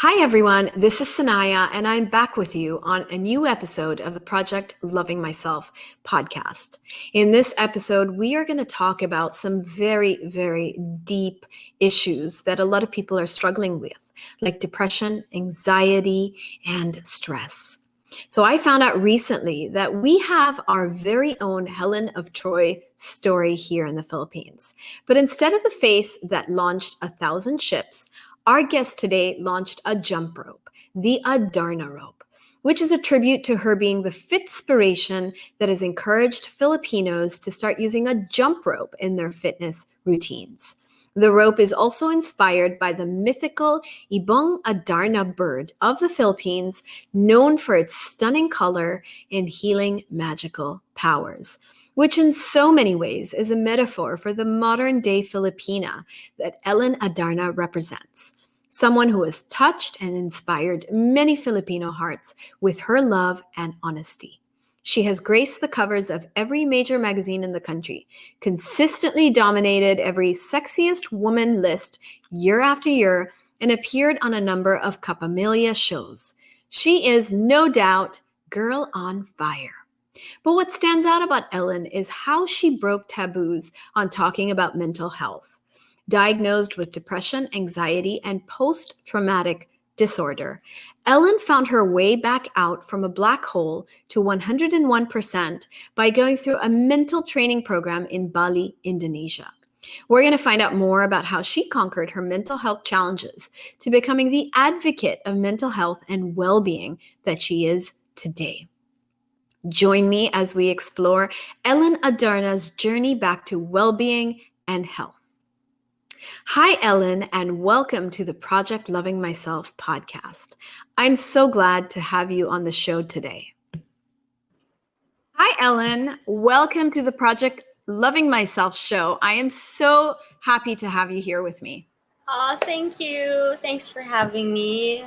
Hi, everyone. This is Sanaya, and I'm back with you on a new episode of the Project Loving Myself podcast. In this episode, we are going to talk about some very, very deep issues that a lot of people are struggling with, like depression, anxiety, and stress. So I found out recently that we have our very own Helen of Troy story here in the Philippines. But instead of the face that launched 1,000 ships, our guest today launched a jump rope, the Adarna rope, which is a tribute to her being the fitspiration that has encouraged Filipinos to start using a jump rope in their fitness routines. The rope is also inspired by the mythical Ibong Adarna bird of the Philippines, known for its stunning color and healing magical powers, which in so many ways is a metaphor for the modern-day Filipina that Ellen Adarna represents. Someone who has touched and inspired many Filipino hearts with her love and honesty. She has graced the covers of every major magazine in the country, consistently dominated every sexiest woman list year after year, and appeared on a number of Kapamilya shows. She is no doubt girl on fire. But what stands out about Ellen is how she broke taboos on talking about mental health. Diagnosed with depression, anxiety, and post-traumatic disorder, Ellen found her way back out from a black hole to 101% by going through a mental training program in Bali, Indonesia. We're going to find out more about how she conquered her mental health challenges to becoming the advocate of mental health and well-being that she is today. Join me as we explore Ellen Adarna's journey back to well-being and health. Hi, Ellen, and welcome to the Project Loving Myself podcast. I'm so glad to have you on the show today. Hi, Ellen. Welcome to the Project Loving Myself show. I am so happy to have you here with me. Oh, thank you. Thanks for having me.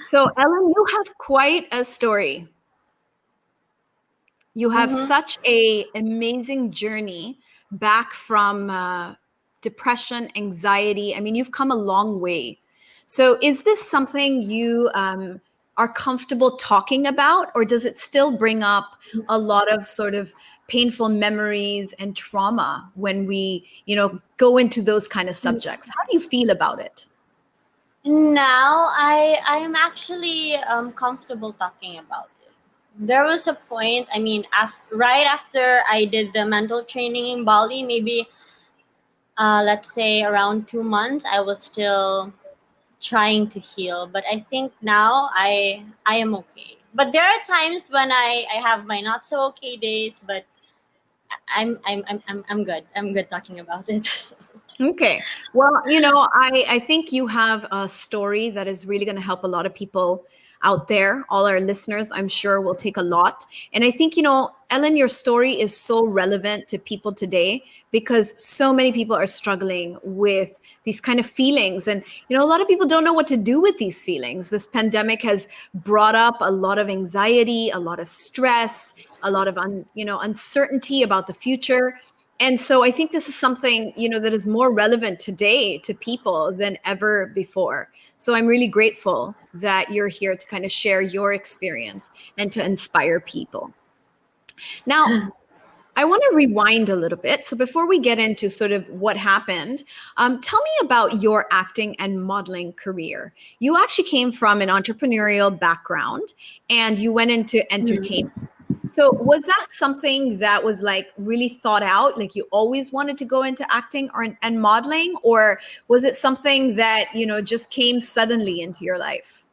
So, Ellen, you have quite a story. You have such an amazing journey back from depression, anxiety. I mean, you've come a long way. So is this something you are comfortable talking about, or does it still bring up a lot of sort of painful memories and trauma when we, go into those kind of subjects? How do you feel about it? Now I am actually comfortable talking about it. There was a point, right after I did the mental training in Bali, maybe let's say around 2 months, I was still trying to heal. But I think now I am okay. But there are times when I have my not so okay days, but I'm good. I'm good talking about it. So. Okay. Well, I think you have a story that is really going to help a lot of people out there. All our listeners, I'm sure, will take a lot. And I think, Ellen, your story is so relevant to people today because so many people are struggling with these kind of feelings. And, a lot of people don't know what to do with these feelings. This pandemic has brought up a lot of anxiety, a lot of stress, a lot of, uncertainty about the future. And so I think this is something, that is more relevant today to people than ever before. So I'm really grateful that you're here to kind of share your experience and to inspire people. Now, I want to rewind a little bit. So before we get into sort of what happened, tell me about your acting and modeling career. You actually came from an entrepreneurial background and you went into entertainment. So was that something that was like really thought out? Like you always wanted to go into acting and modeling, or was it something that, just came suddenly into your life?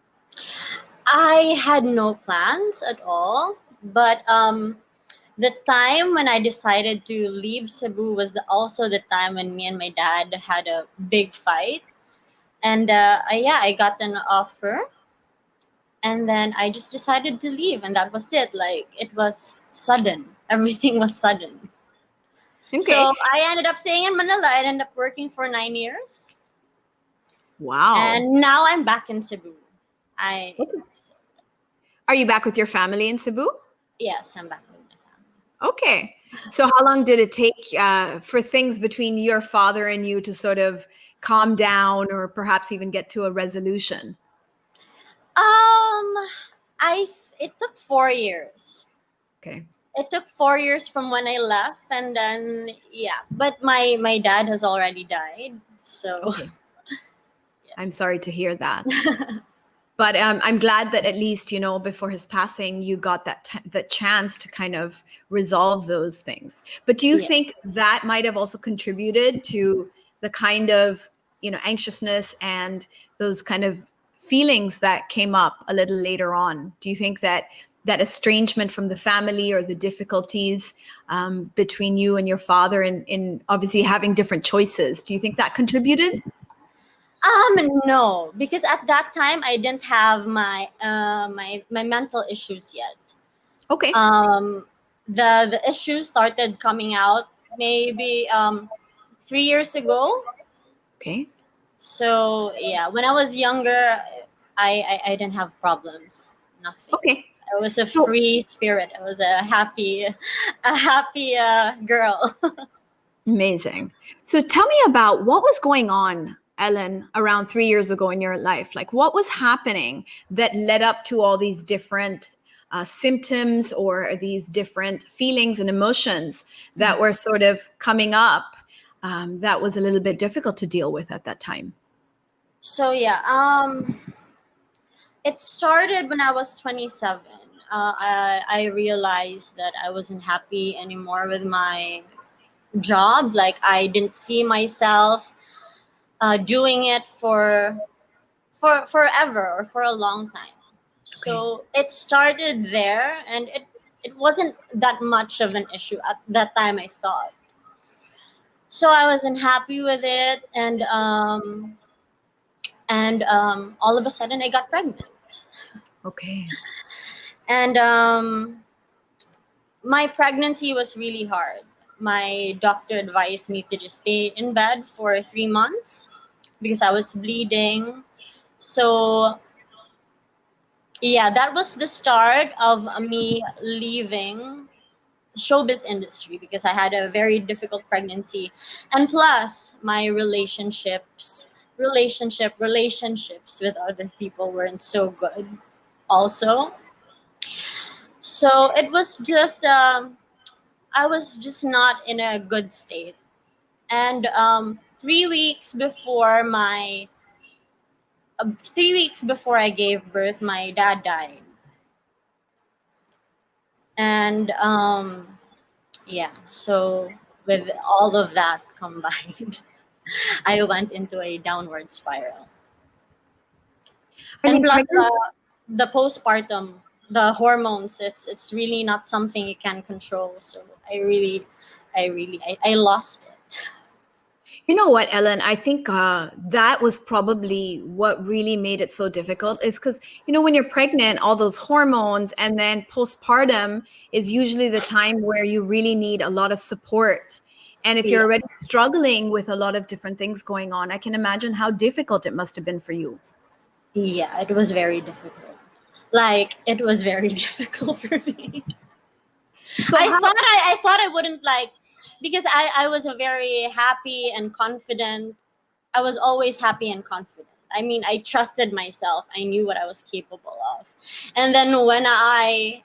I had no plans at all, but the time when I decided to leave Cebu was also the time when me and my dad had a big fight, and I got an offer, and then I just decided to leave, and that was it. Like it was sudden. Everything was sudden. Okay. So I ended up staying in Manila. I ended up working for 9 years, Wow. and now I'm back in Cebu. Okay. Are you back with your family in Cebu? Yes, I'm back with my family. Okay. So how long did it take for things between your father and you to sort of calm down or perhaps even get to a resolution? Um, I it took 4 years. Okay. It took 4 years from when I left, and then yeah. But my dad has already died, so Okay. I'm sorry to hear that. But I'm glad that at least, before his passing, you got that chance to kind of resolve those things. But do you yeah. think that might have also contributed to the kind of, anxiousness and those kind of feelings that came up a little later on? Do you think that that estrangement from the family or the difficulties between you and your father in obviously having different choices, do you think that contributed? No, because at that time I didn't have my mental issues yet. Okay. Um, the issues started coming out maybe 3 years ago. Okay. So yeah, when I was younger, I didn't have problems. Nothing. Okay. I was a So free spirit. I was a happy girl. amazing. So tell me about what was going on, Ellen, around 3 years ago in your life. Like, what was happening that led up to all these different symptoms or these different feelings and emotions that were sort of coming up that was a little bit difficult to deal with at that time? So yeah, it started when I was 27. I realized that I wasn't happy anymore with my job. Like I didn't see myself doing it for forever or for a long time. Okay. So it started there, and it wasn't that much of an issue at that time. I thought so. I wasn't happy with it, and all of a sudden I got pregnant, Okay. and my pregnancy was really hard. My doctor advised me to just stay in bed for 3 months because I was bleeding. So yeah, that was the start of me leaving showbiz industry because I had a very difficult pregnancy, and plus my relationships with other people weren't so good also. So it was just I was just not in a good state. And 3 weeks before my 3 weeks before I gave birth, my dad died. And yeah, so with all of that combined, I went into a downward spiral. I And mean, plus pregnant. the postpartum, the hormones, it's really not something you can control. So I lost it. You know what, Ellen? I think that was probably what really made it so difficult is because, when you're pregnant, all those hormones, and then postpartum is usually the time where you really need a lot of support. And if you're Yeah, already struggling with a lot of different things going on, I can imagine how difficult it must have been for you. yeah, it was very difficult. Like it was very difficult for me. So, how? I thought I wouldn't like because I was a very happy and confident. I was always happy and confident. I mean, I trusted myself. I knew what I was capable of. And then when right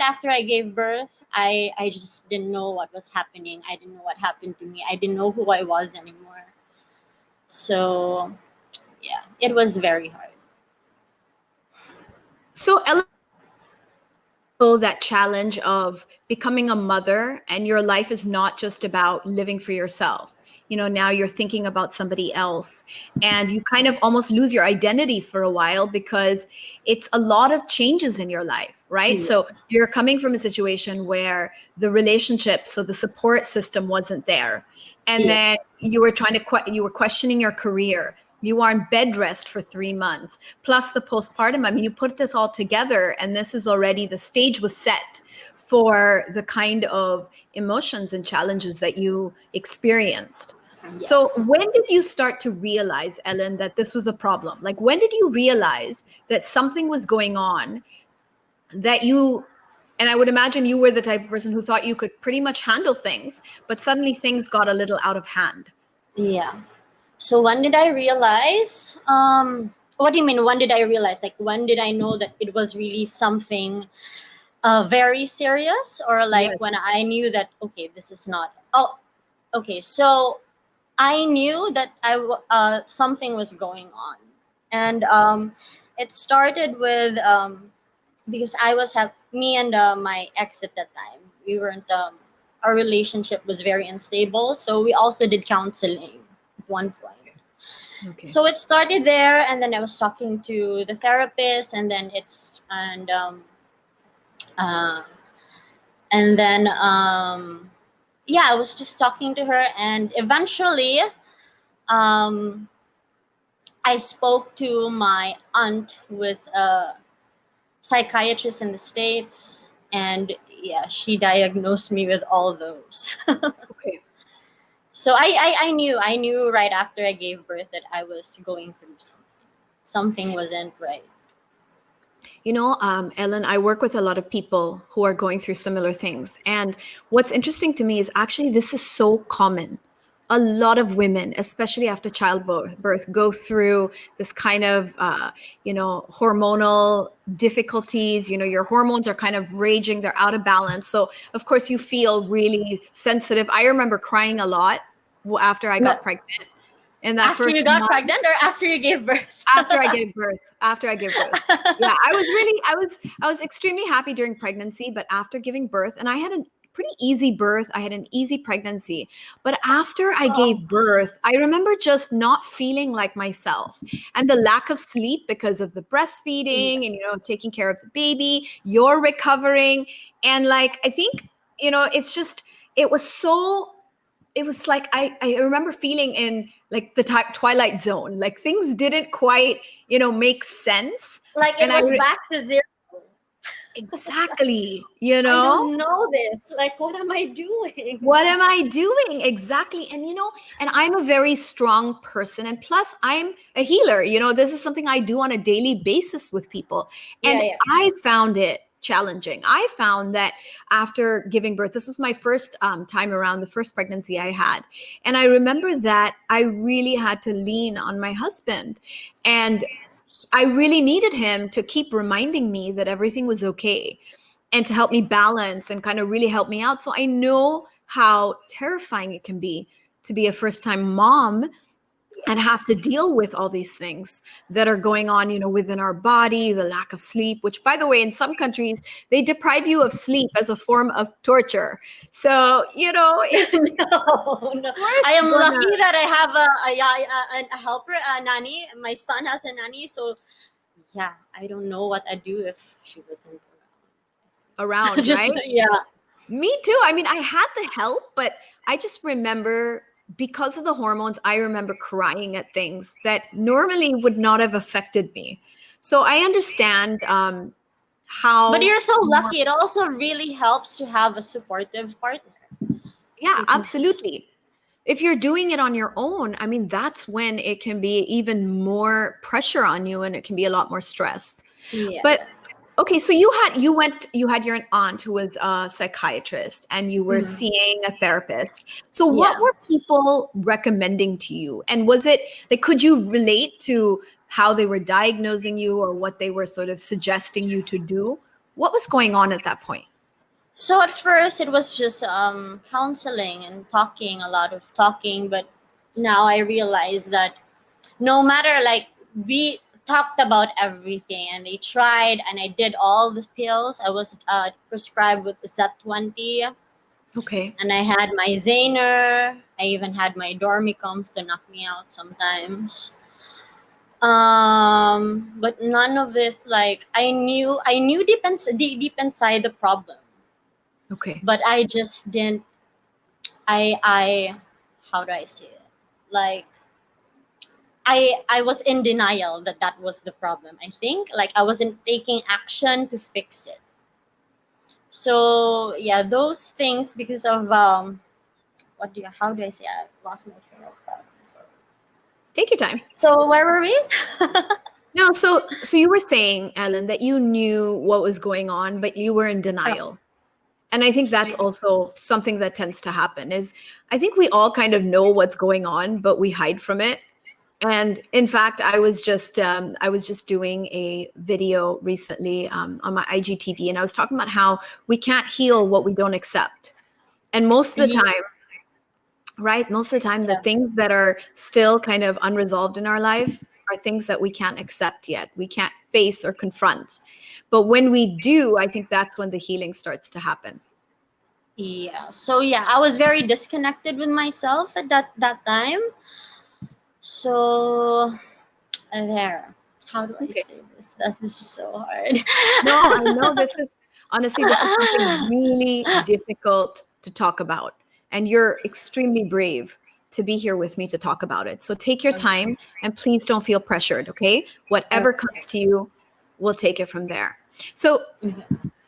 after I gave birth, I just didn't know what was happening. I didn't know what happened to me. I didn't know who I was anymore. So, yeah, it was very hard. So, Ellen, so that challenge of becoming a mother and your life is not just about living for yourself. Now you're thinking about somebody else and you kind of almost lose your identity for a while because it's a lot of changes in your life, right? Yeah. So you're coming from a situation where the relationship, so the support system wasn't there. And Yeah. then you were you were questioning your career. You are in bed rest for 3 months, plus the postpartum. I mean, you put this all together, and this is already the stage was set for the kind of emotions and challenges that you experienced. So, Yes. when did you start to realize, Ellen, that this was a problem? Like, when did you realize that something was going on that you And I would imagine you were the type of person who thought you could pretty much handle things, but suddenly things got a little out of hand. Yeah. So when did I realize? What do you mean? When did I realize? Like, when did I know that it was really something very serious, or like Yes. when I knew that okay, this is not. Oh, okay. So I knew that something was going on, and it started with because I was have me and my ex at that time. We weren't. Our relationship was very unstable, so we also did counseling at one point. Okay. So it started there, and then I was talking to the therapist, and then uh, and then yeah, I was just talking to her, and eventually um, I spoke to my aunt, who was a psychiatrist in the States, and yeah, she diagnosed me with all those. Okay. So I knew right after I gave birth that I was going through something. Something wasn't right. Ellen, I work with a lot of people who are going through similar things. And what's interesting to me is actually this is so common. A lot of women, especially after childbirth, go through this kind of, hormonal difficulties. Your hormones are kind of raging, they're out of balance. So, of course, you feel really sensitive. I remember crying a lot after I No, got pregnant in that after first you got month. pregnant or after you gave birth? After I gave birth. Yeah, I was extremely happy during pregnancy, but after giving birth, and I had a pretty easy birth, I had an easy pregnancy, but after I Oh, gave birth, I remember just not feeling like myself, and the lack of sleep because of the yeah. breastfeeding and taking care of the baby, you're recovering, and like I think it's just it was so it was like I remember feeling in like the twilight zone, like things didn't quite make sense. Like it And was back to zero. exactly, I don't know this. Like, what am I doing? what am I doing exactly? And and I'm a very strong person, and plus I'm a healer. This is something I do on a daily basis with people, Yeah, and yeah. I found it challenging. I found that after giving birth, this was my first time around, the first pregnancy I had, and I remember that I really had to lean on my husband, and I really needed him to keep reminding me that everything was okay and to help me balance and kind of really help me out. So I know how terrifying it can be to be a first time mom and have to deal with all these things that are going on, within our body, the lack of sleep, which, by the way, in some countries, they deprive you of sleep as a form of torture. So, it's, No, no. of course, I am gonna lucky that I have a helper, a nanny. My son has a nanny, so yeah, I don't know what I'd do if she wasn't around. around, Just right? yeah, Me too. I mean, I had the help, but I just remember because of the hormones, I remember crying at things that normally would not have affected me. So I understand but how, you're so lucky. It also really helps to have a supportive partner yeah, because absolutely. If you're doing it on your own, I mean, that's when it can be even more pressure on you and it can be a lot more stress. yeah, But okay, so you had your aunt who was a psychiatrist and you were mm, seeing a therapist. So what yeah. were people recommending to you? And was it like could you relate to how they were diagnosing you or what they were sort of suggesting you to do? What was going on at that point? So at first it was just counseling and talking, a lot of talking, but now I realize that no matter like we talked about everything and they tried and I did all the pills. I was prescribed with the Z20 Okay. and I had my Zaner. I even had my Dormicums to knock me out sometimes. But none of this like I knew deep inside the problem, Okay. but I just didn't. I how do I say it? Like I was in denial that that was the problem. I think like I wasn't taking action to fix it. So yeah, those things because of how do I say, I lost my train of thought. So Take your time. where were we? No, so you were saying, Ellen, that you knew what was going on, but you were in Oh, denial. And I think that's also something that tends to happen is I think we all kind of know what's going on, but we hide from it. And in fact, I was just doing a video recently on my IGTV, and I was talking about how we can't heal what we don't accept. And most of the yeah, time, right? Most of the time, the yeah, things that are still kind of unresolved in our life are things that we can't accept yet. We can't face or confront. But when we do, I think that's when the healing starts to happen. yeah. So yeah, I was very disconnected with myself at that time. So there. How do I Okay. say this? This is so hard. No, I know this is honestly, this is something really difficult to talk about. And you're extremely brave to be here with me to talk about it. So take your Okay. time and please don't feel pressured, okay? Whatever comes to you, we'll take it from there. So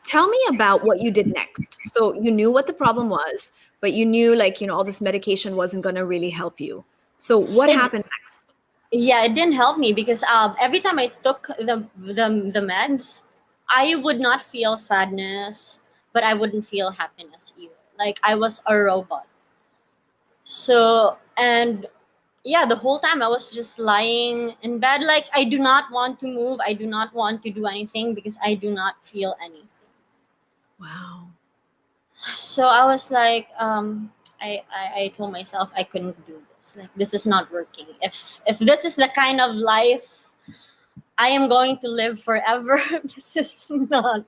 tell me about what you did next. So you knew what the problem was, but you knew like, all this medication wasn't going to really help you. So what It happened next? Yeah, it didn't help me because every time I took the meds, I would not feel sadness, but I wouldn't feel happiness either. Like I was a robot. So and yeah, the whole time I was just lying in bed. Like I do not want to move. I do not want to do anything because I do not feel anything. Wow. So I was like, I told myself I couldn't do this. Like this is not working. If this is the kind of life I am going to live forever, this is not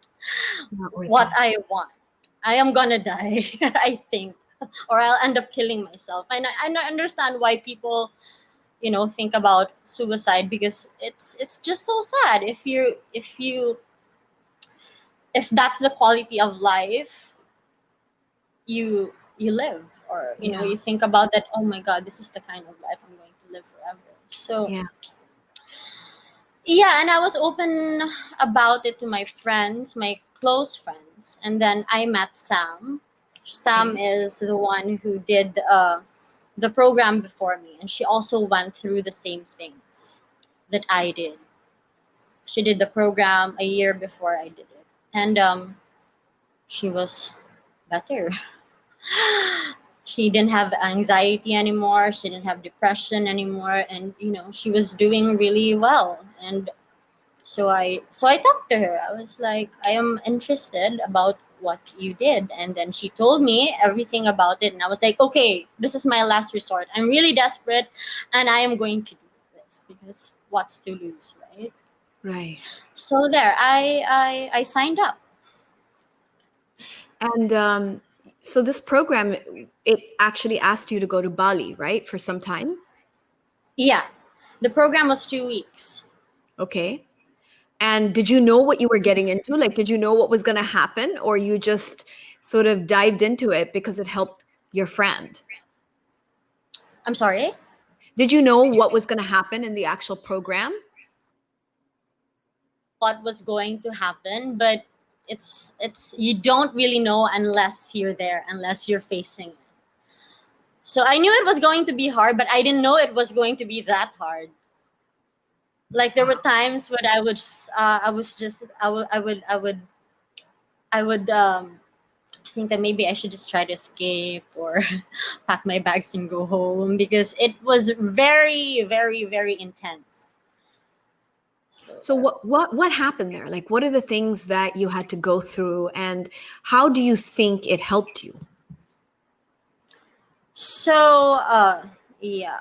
Not worth what it. I want. I am gonna die, I think, or I'll end up killing myself. And I understand why people, think about suicide because it's just so sad. If that's the quality of life you live, or Yeah. you think about that. Oh my God, this is the kind of life I'm going to live forever. So Yeah. yeah, and I was open about it to my friends, my close friends. And then I met Sam. Sam Okay. is the one who did the program before me, and she also went through the same things that I did. She did the program a year before I did it, and she was better. She didn't have anxiety anymore. She didn't have depression anymore, and she was doing really well. And so I talked to her. I was like, I am interested about what you did. And then she told me everything about it. And I was like, okay, this is my last resort. I'm really desperate and I am going to do this because what's to lose, right? Right. So there, I signed up. And so this program, it actually asked you to go to Bali, right, for some time? Yeah. The program was 2 weeks. Okay. And did you know what you were getting into? Like, did you know what was going to happen, or you just sort of dived into it because it helped your friend? I'm sorry. Did you know what was going to happen in the actual program? What was going to happen, but it's you don't really know unless you're there, unless you're facing it. So I knew it was going to be hard, but I didn't know it was going to be that hard. Like there were times when I was just, I would think that maybe I should just try to escape or pack my bags and go home because it was very, very, very intense. So So what happened there? Like, what are the things that you had to go through, and how do you think it helped you? so yeah,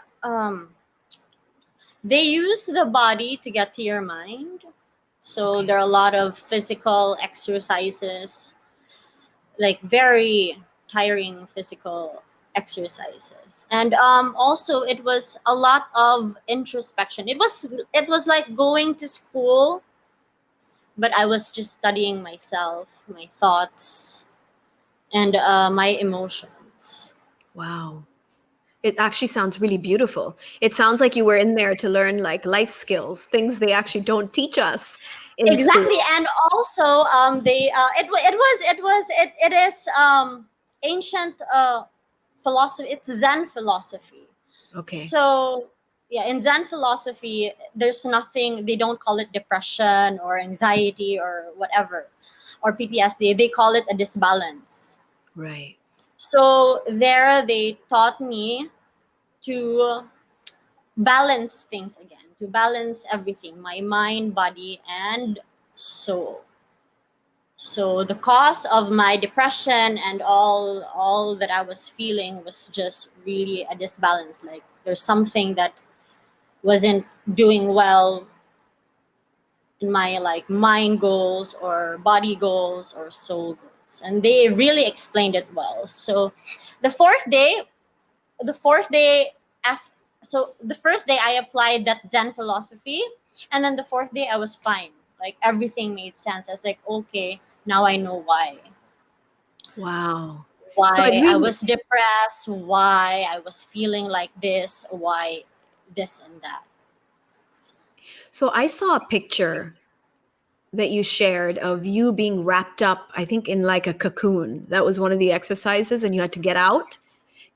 they use the body to get to your mind. So Okay. there are a lot of physical exercises, like very tiring physical exercises. And also it was a lot of introspection. It was like going to school, but I was just studying myself, my thoughts, and my emotions. Wow. It actually sounds really beautiful. It sounds like you were in there to learn like life skills, things they actually don't teach us in school. Exactly. And also they it is ancient philosophy. It's Zen philosophy. Okay. So yeah, in Zen philosophy, there's nothing, they don't call it depression or anxiety or whatever, or PTSD. They call it a disbalance. Right. So there they taught me to balance things again, to balance everything, my mind, body, and soul. So the cause of my depression and all that I was feeling was just really a disbalance. Like there's something that wasn't doing well in my like mind goals or body goals or soul goals, and they really explained it well. So the fourth day the fourth day after, so the first day I applied that Zen philosophy, and then the fourth day I was fine, like everything made sense. I was like, okay, now I know Wow. So it why I really, was depressed, why I was feeling like this, why this and that. so I saw a picture that you shared of you being wrapped up, I think, in like a cocoon. That was one of the exercises, and you had to get out.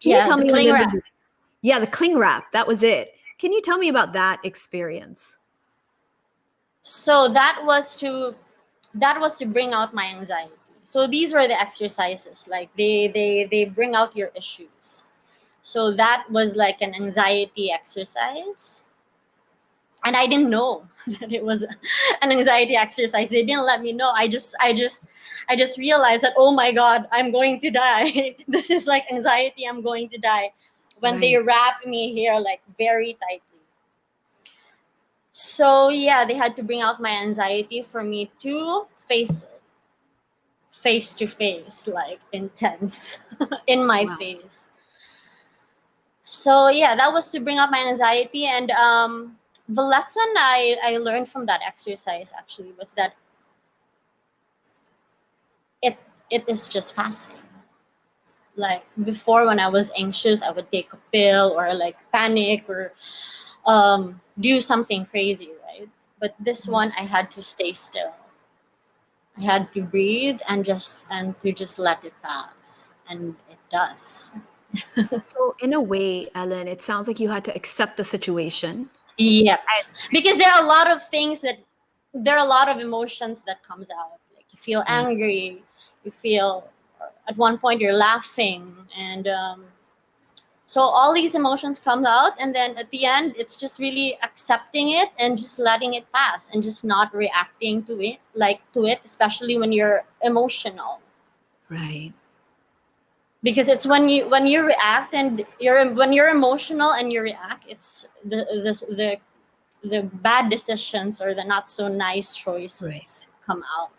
Can you Yeah, tell the me a cling little wrap. bit? Yeah, the cling wrap. That was it. Can you tell me about that experience? So that was to bring out my anxiety. So these were the exercises, like they bring out your issues. So that was like an anxiety exercise, and I didn't know that it was an anxiety exercise. They didn't let me know. I just realized that, oh my god, I'm going to die. This is like anxiety, I'm going to die, when they Right. wrapped me here like very tightly. So yeah, they had to bring out my anxiety for me to face it face to face, like intense in my Wow. face. So yeah, that was to bring up my anxiety, and the lesson I learned from that exercise actually was that it it is just passing. Like before, when I was anxious, I would take a pill or like panic or do something crazy, right? But this one, I had to stay still. I had to breathe and to just let it pass, and it does. So in a way, Ellen, it sounds like you had to accept the situation. Yep. And Because there are a lot of emotions that comes out. Like you feel yeah, angry, you feel at one point you're laughing, and so all these emotions come out, and then at the end it's just really accepting it and just letting it pass and just not reacting to it, especially when you're emotional. right. Because it's when you react and when you're emotional and you react, it's the bad decisions or the not so nice Right. choices come out.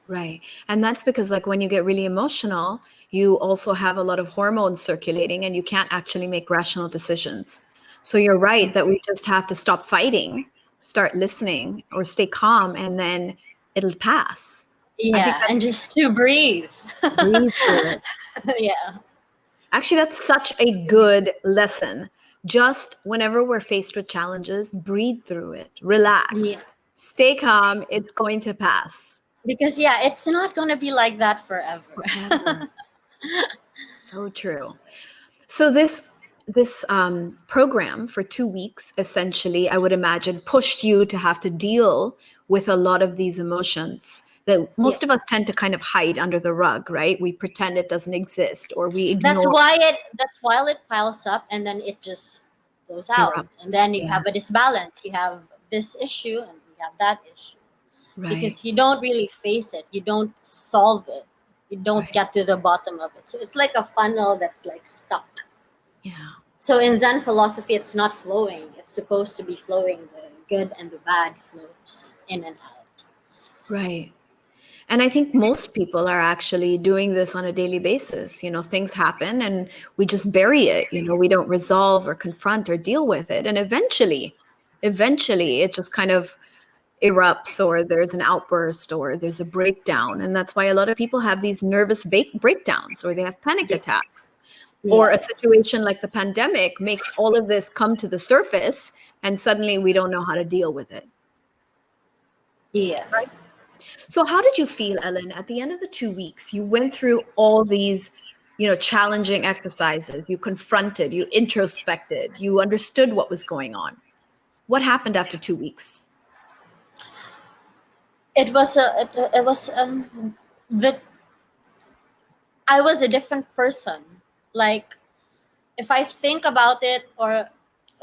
Right. And that's because, like, when you get really emotional, you also have a lot of hormones circulating and you can't actually make rational decisions. So you're right that we just have to stop fighting, start listening, or stay calm, and then it'll pass. I think Yeah, that and just to breathe. breathe through it. Yeah. Actually, that's such a good lesson. Just whenever we're faced with challenges, breathe through it, Yeah. relax, stay calm. It's going to pass Because yeah, it's not gonna be like that forever. forever. So true. So this program for 2 weeks, essentially, I would imagine, pushed you to have to deal with a lot of these emotions that Yeah. most of us tend to kind of hide under the rug, right? We pretend it doesn't exist or we That's ignore why it piles up and then it just goes out. And erupts. then you Yeah, have a disbalance. You have this issue and you have that issue. right, Because you don't really face it. You don't solve it. You don't right. get to the bottom of it. So it's like a funnel that's like stuck. Yeah, So in Zen philosophy, it's not flowing. It's supposed to be flowing. The good and the bad flows in and out. right. And I think most people are actually doing this on a daily basis. Things happen and we just bury it. We don't resolve or confront or deal with it. And eventually it just kind of erupts, or there's an outburst, or there's a breakdown. And that's why a lot of people have these nervous breakdowns, or they have panic Yeah, attacks. Or yeah, a situation like the pandemic makes all of this come to the surface, and suddenly we don't know how to deal with it. yeah. So, how did you feel, Ellen, at the end of the 2 weeks? You went through all these, challenging exercises. You confronted, you introspected, you understood what was going on. What happened after 2 weeks? It was the I was a different person. Like, if I think about it, or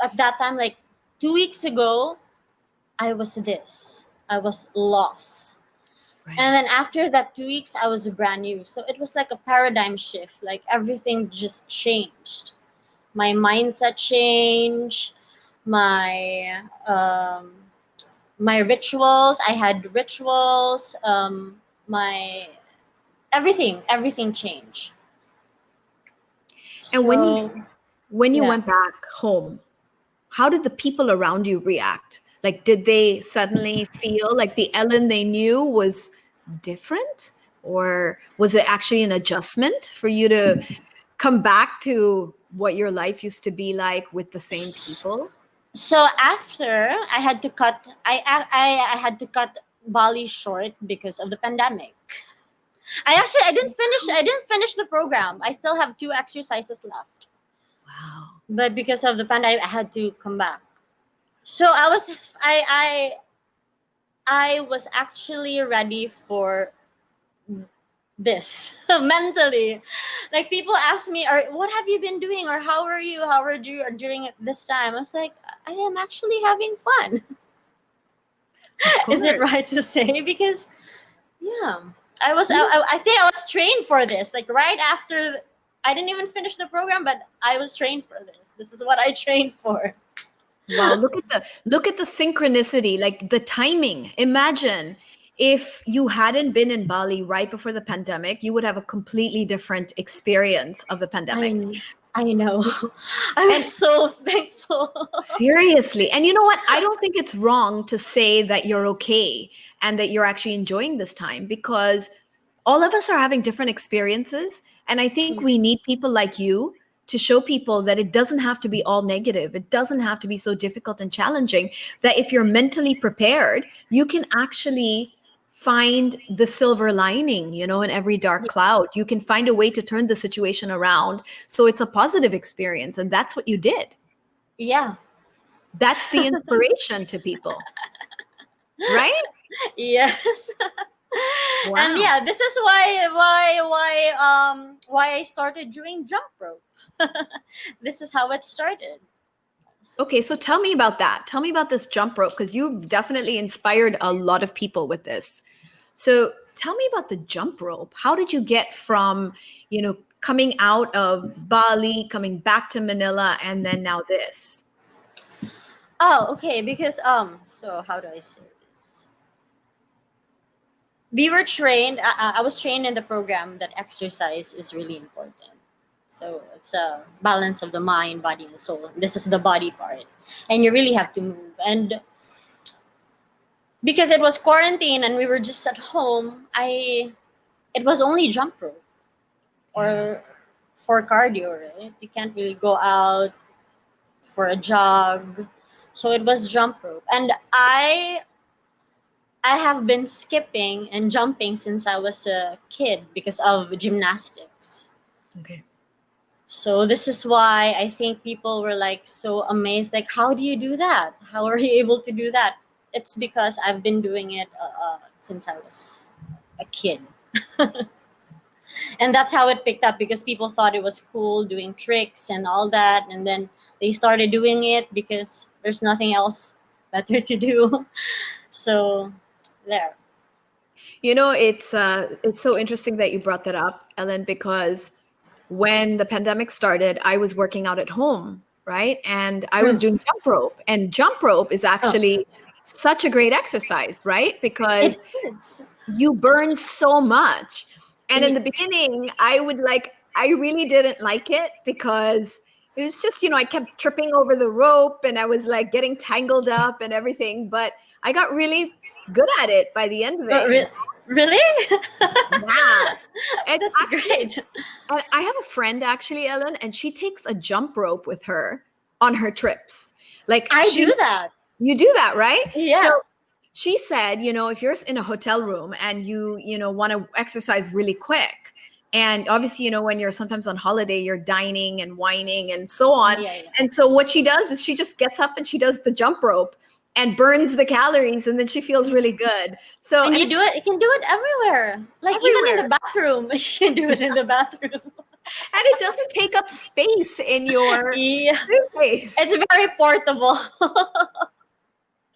at that time, like 2 weeks ago, I was this. I was lost. Right. And then after that 2 weeks, I was brand new. So it was like a paradigm shift. Like, everything just changed. My mindset changed. My rituals. I had rituals. My everything changed. And So when you yeah. went back home, how did the people around you react? Like, did they suddenly feel like the Ellen they knew was different? Or was it actually an adjustment for you to come back to what your life used to be like with the same people? So after I had to cut, I had to cut Bali short because of the pandemic. I didn't finish the program. I still have 2 exercises left. Wow. But because of the pandemic, I had to come back. So I was actually ready for this mentally. Like, people ask me, or what have you been doing, or how are you, during this time? I was like, I am actually having fun. Of Is it course. right to say? Because yeah, I think I was trained for this. Like, right after, I didn't even finish the program, but I was trained for this. This is what I trained for. Wow, look at the synchronicity, like the timing. Imagine if you hadn't been in Bali right before the pandemic, you would have a completely different experience of the pandemic. I know. I And was so thankful. seriously, and you know what? I don't think it's wrong to say that you're okay and that you're actually enjoying this time, because all of us are having different experiences. And I think we need people like you to show people that it doesn't have to be all negative. It doesn't have to be so difficult and challenging, that if you're mentally prepared, you can actually find the silver lining, in every dark cloud. You can find a way to turn the situation around so it's a positive experience. And that's what you did. Yeah. That's the inspiration to people, right? Yes. And Wow. yeah, this is why I started doing jump rope. This is how it started. Okay, so tell me about that. Tell me about this jump rope, because you've definitely inspired a lot of people with this. So tell me about the jump rope. How did you get from, coming out of Bali, coming back to Manila, and then now this? Oh, okay. Because so how do I say this? We were trained. I was trained in the program that exercise is really important. So it's a balance of the mind, body, and soul. This is the body part, and you really have to move. And because it was quarantine and we were just at home, it was only jump rope or for cardio, right? You can't really go out for a jog, so it was jump rope. And I have been skipping and jumping since I was a kid because of gymnastics. Okay. So this is why I think people were like so amazed, like, how do you do that? How are you able to do that? It's because I've been doing it since I was a kid. And that's how it picked up, because people thought it was cool doing tricks and all that, and then they started doing it because there's nothing else better to do. So there. It's so interesting that you brought that up, Ellen, because when the pandemic started, I was working out at home, right? And I was Hmm. doing jump rope. And jump rope is Oh, actually such a great exercise, right? Because it is. you burn so much. And in Y- the beginning, I really didn't like it, because it was just, I kept tripping over the rope and I was like getting tangled up and everything. But I got really good at it by the end of oh, it. really? Yeah. And That's actually, great. and I have a friend actually, Ellen, and she takes a jump rope with her on her trips. Like I do that. you do that, right? So Yeah. she said, if you're in a hotel room and you want to exercise really quick, And obviously, when you're sometimes on holiday, you're dining and whining and so on. Yeah, yeah. And so what she does is she just gets up and she does the jump rope and burns the calories, and then she feels really good. So, And and you it's do it. You can do it everywhere. Like even in everywhere. the bathroom, you can do it in the bathroom. And it doesn't take up space in your Yeah, suitcase. it's very portable.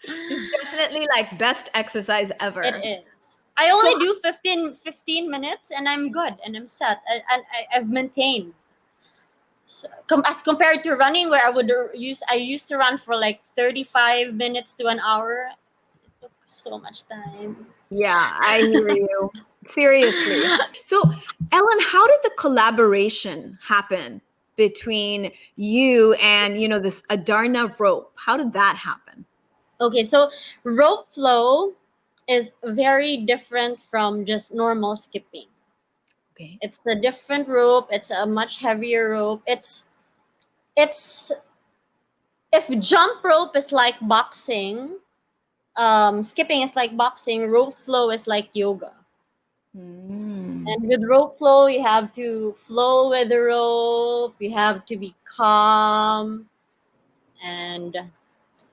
It's definitely like best exercise ever. It is. I So only do 15 minutes and I'm good and I'm set. I've maintained. So, as compared to running, where I used to run for like 35 minutes to an hour. It took so much time. yeah, I hear you. Seriously. So, Ellen, how did the collaboration happen between you and, this Adarna rope? How did that happen? Okay, so rope flow is very different from just normal skipping. Okay. It's a different rope. It's a much heavier rope. It's if jump rope is like boxing, skipping is like boxing, rope flow is like yoga. And with rope flow, you have to flow with the rope, you have to be calm, and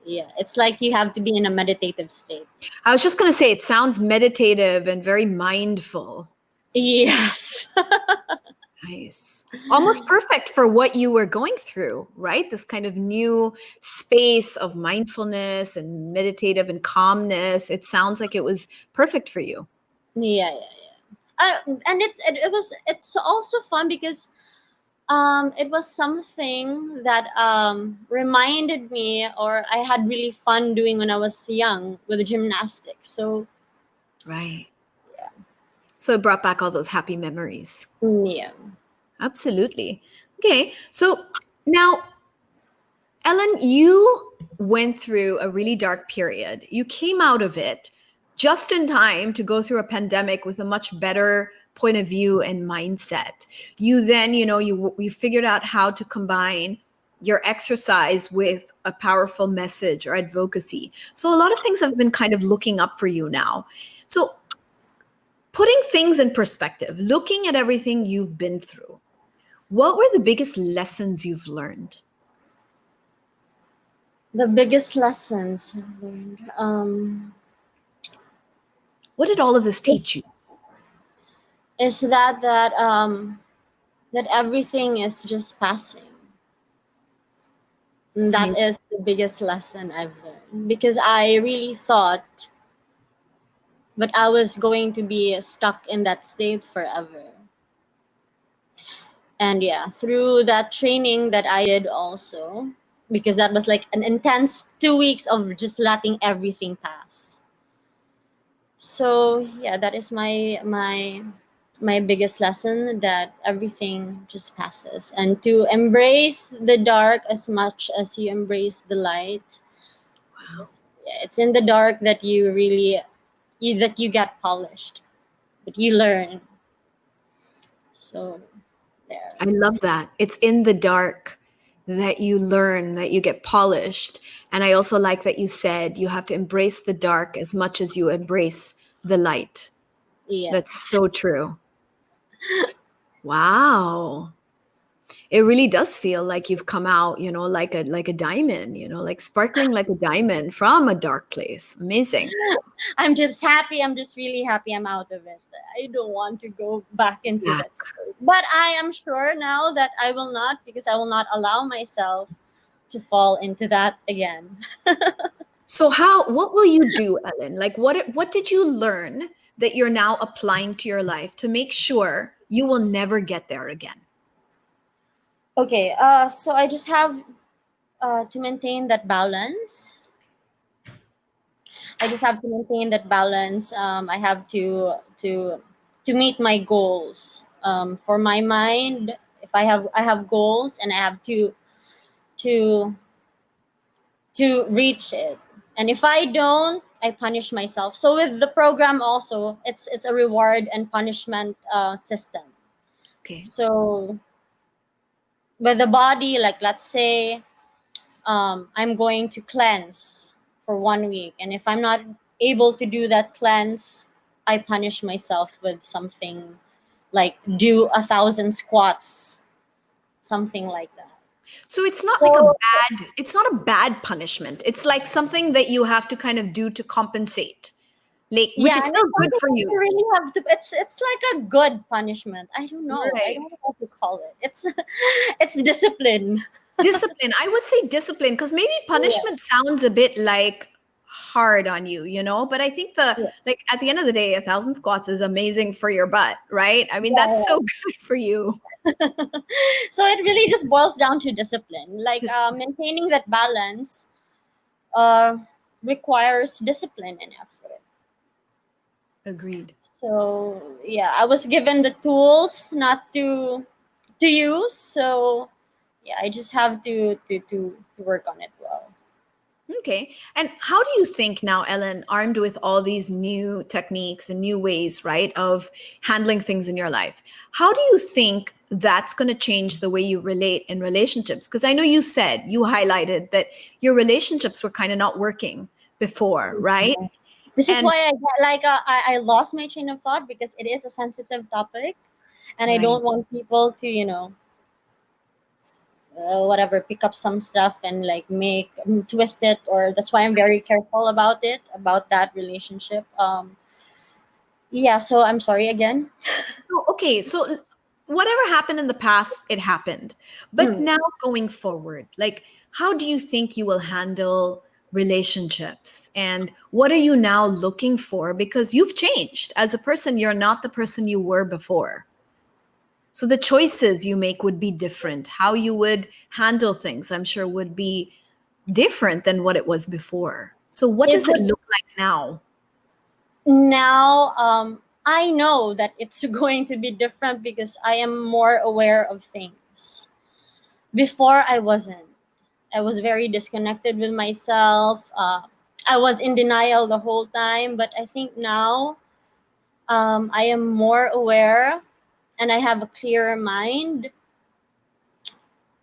yeah, it's like you have to be in a meditative state. I was just going to say, it sounds meditative and very mindful. Yes. Nice. Almost perfect for what you were going through, right? This kind of new space of mindfulness and meditative and calmness. It sounds like it was perfect for you. Yeah, yeah, yeah. And it's also fun because it was something that reminded me, or I had really fun doing when I was young with gymnastics. So Right. So it brought back all those happy memories. yeah. Absolutely. Okay. So now, Ellen, you went through a really dark period. You came out of it just in time to go through a pandemic with a much better point of view and mindset. You then, you figured out how to combine your exercise with a powerful message or advocacy. So a lot of things have been kind of looking up for you now. So putting things in perspective, looking at everything you've been through, what were the biggest lessons you've learned? The biggest lessons I've learned. What did all of this teach you? Is that everything is just passing. And that is the biggest lesson I've learned, because I really thought that I was going to be stuck in that state forever. And yeah, through that training that I did also, because that was like an intense 2 weeks of just letting everything pass. So yeah, that is my biggest lesson, that everything just passes, and to embrace the dark as much as you embrace the light. Wow. Yeah, it's in the dark that that you get polished, that you learn. So there. I love that. It's in the dark that you learn, that you get polished. And I also like that you said you have to embrace the dark as much as you embrace the light. Yeah. That's so true. Wow. It really does feel like you've come out, like a diamond, like sparkling like a diamond from a dark place. Amazing. I'm just happy. I'm just really happy I'm out of it. I don't want to go back into Yeah. that state. But I am sure now that I will not, because I will not allow myself to fall into that again. So what will you do, Ellen? Like what did you learn that you're now applying to your life to make sure you will never get there again? Okay, so I just have to maintain that balance. I just have to maintain that balance. I have to meet my goals. For my mind, if I have goals and I have to to reach it. And if I don't, I punish myself. So with the program also, it's a reward and punishment system. Okay. So with the body, like let's say I'm going to cleanse for 1 week, and if I'm not able to do that cleanse, I punish myself with something like do 1,000 squats, something like that. So it's not like So it's not a bad punishment. It's like something that you have to kind of do to compensate, like, which yeah, is and still it's good something for that you. you really have to. It's like a good punishment. I don't know. I Right. don't know what to call it. It's it's discipline. Discipline. I would say discipline, because maybe Yeah, punishment sounds a bit like hard on you, you know? But I think yeah, like at the end of the day, 1,000 squats is amazing for your butt, right? I mean, that's yeah, so good for you. yeah. So it really just boils down to discipline. Like Just maintaining that balance uh, requires discipline and effort. agreed. So yeah, I was given the tools not to use. So yeah, I just have to work on it well. Okay. And how do you think now, Ellen, armed with all these new techniques and new ways, right, of handling things in your life, how do you think that's going to change the way you relate in relationships? Because I know you highlighted that your relationships were kind of not working before, right? This is And why I get like I lost my train of thought because it is a sensitive topic, and I right. don't want people to whatever pick up some stuff and like make twist it, or that's why I'm very careful about it, about that relationship. Yeah, so I'm sorry again. So, okay. So, whatever happened in the past, it happened. But Mm. now going forward, like, how do you think you will handle relationships? And what are you now looking for? Because you've changed as a person, you're not the person you were before. So, the choices you make would be different. How you would handle things, I'm sure, would be different than what it was before. So, what It does it would look like now? now I know that it's going to be different because I am more aware of things. Before I wasn't. I was very disconnected with myself. I was in denial the whole time, but I think now I am more aware and I have a clearer mind.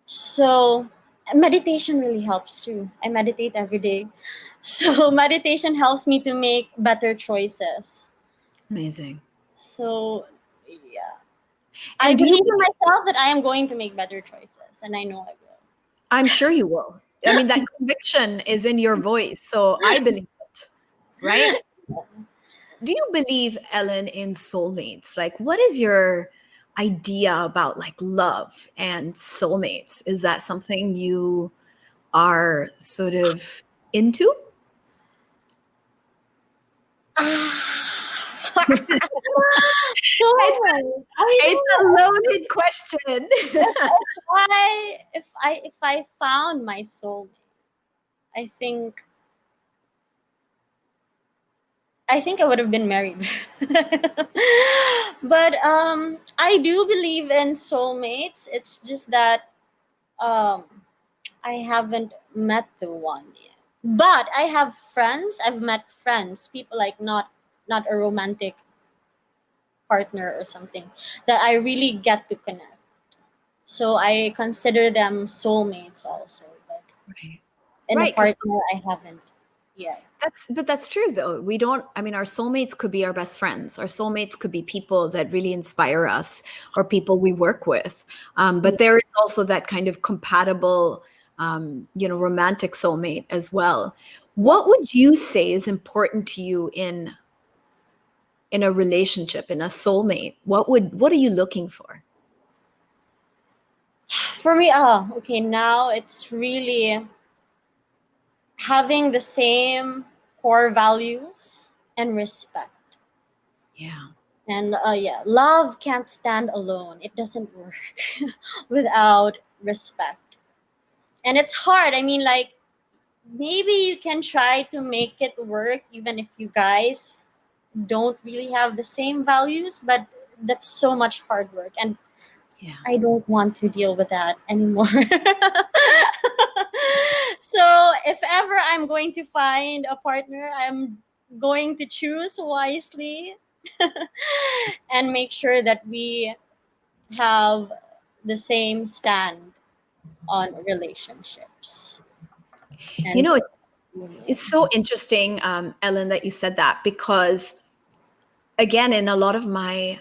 So meditation really helps too. I meditate every day. So meditation helps me to make better choices. Amazing. So yeah. I And do you believe in myself that I am going to make better choices, and I know I I'm sure you will. I mean, that conviction is in your voice. So I believe it, right? will. Do you believe, Ellen, in soulmates? Like, what is your idea about like love and soulmates? Is that something you are sort of into? So It's I it's don't a know loaded question. if I found my soulmate. I think I think I would have been married. But I do believe in soulmates. It's just that um I haven't met the one yet. But I have friends. I've met friends, people like not a romantic partner or something that I really get to connect. So I consider them soulmates also. But Right. in a Right. Because partner, I haven't yet. that's true though. We don't, I mean, our soulmates could be our best friends. Our soulmates could be people that really inspire us or people we work with. But there is also that kind of compatible, romantic soulmate as well. Yeah. What would you say is important to you in a relationship, in a soulmate? What are you looking for? For me, okay, now it's really having the same core values and respect. Yeah. And yeah, love can't stand alone. It doesn't work without respect. And it's hard. I mean, like, maybe you can try to make it work even if you guys don't really have the same values, but that's so much hard work. And Yeah. I don't want to deal with that anymore. So if ever I'm going to find a partner, I'm going to choose wisely and make sure that we have the same stand on relationships You and know, it's union. so interesting, Ellen, that you said that, because again, in a lot of my